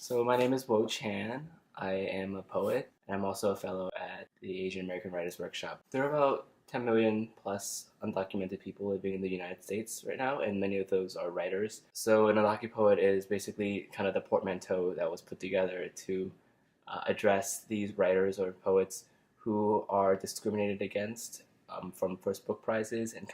So my name is Wo Chan. I am a poet, and I'm also a fellow at the Asian American Writers Workshop. There are about 10 million plus undocumented people living in the United States right now, and many of those are writers. So an undocupoet is basically kind of the portmanteau that was put together to address these writers or poets who are discriminated against from first book prizes and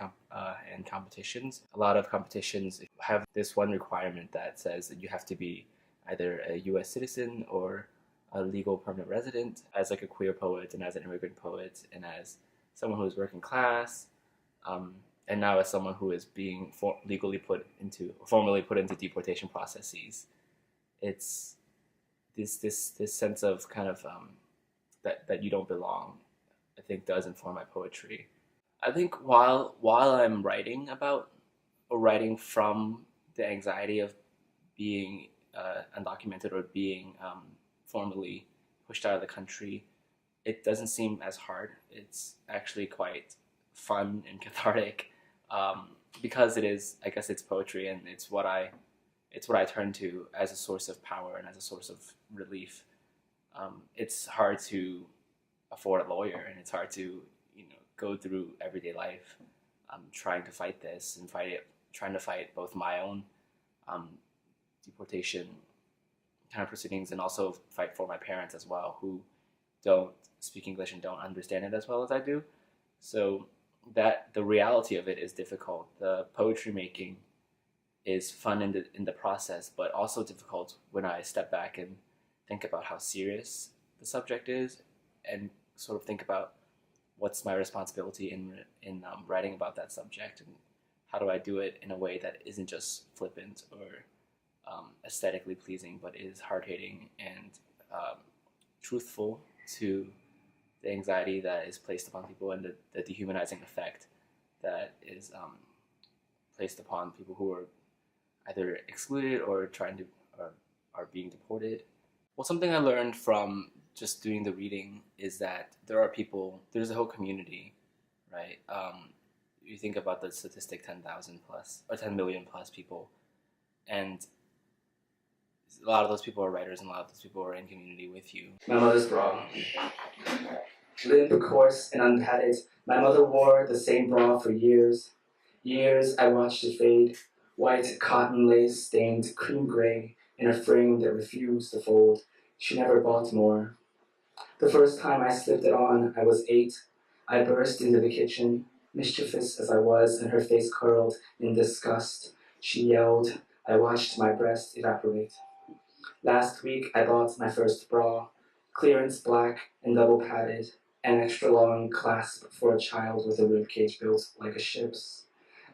competitions. A lot of competitions have this one requirement that says that you have to be either a U.S. citizen or a legal permanent resident. As like a queer poet and as an immigrant poet and as someone who is working class, and now as someone who is being formally put into deportation processes, it's this sense of kind of that you don't belong, I think, does inform my poetry. I think while I'm writing about or writing from the anxiety of being undocumented or being formally pushed out of the country, it doesn't seem as hard. It's actually quite fun and cathartic because it is, I guess, it's poetry, and it's what I turn to as a source of power and as a source of relief. It's hard to afford a lawyer, and it's hard to go through everyday life trying to fight this and trying to fight both my own deportation kind of proceedings and also fight for my parents as well, who don't speak English and don't understand it as well as I do. So that the reality of it is difficult. The poetry making is fun in the process, but also difficult when I step back and think about how serious the subject is and sort of think about what's my responsibility in writing about that subject, and how do I do it in a way that isn't just flippant or aesthetically pleasing, but is hard-hitting and truthful to the anxiety that is placed upon people and the dehumanizing effect that is placed upon people who are either excluded or are being deported. Well, something I learned from just doing the reading is that there's a whole community, right? You think about the statistic 10,000 plus or 10 million plus people, and a lot of those people are writers, and a lot of those people are in community with you. My mother's bra. Limp, coarse, and unpadded, my mother wore the same bra for years. Years I watched it fade, white cotton lace stained cream gray in a frame that refused to fold. She never bought more. The first time I slipped it on, I was 8. I burst into the kitchen, mischievous as I was, and her face curled in disgust. She yelled. I watched my breast evaporate. Last week, I bought my first bra, clearance black and double padded, an extra long clasp for a child with a ribcage built like a ship's.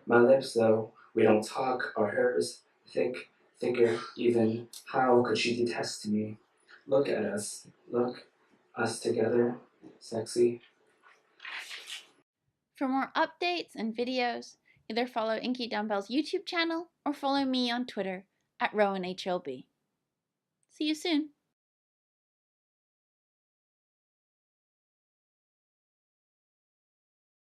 My lips, though, we don't talk, are hers, thick, thicker, even. How could she detest me? Look at us. Look, us together, sexy. For more updates and videos, either follow Inky Dumbbell's YouTube channel or follow me on Twitter @RowanHLB. See you soon.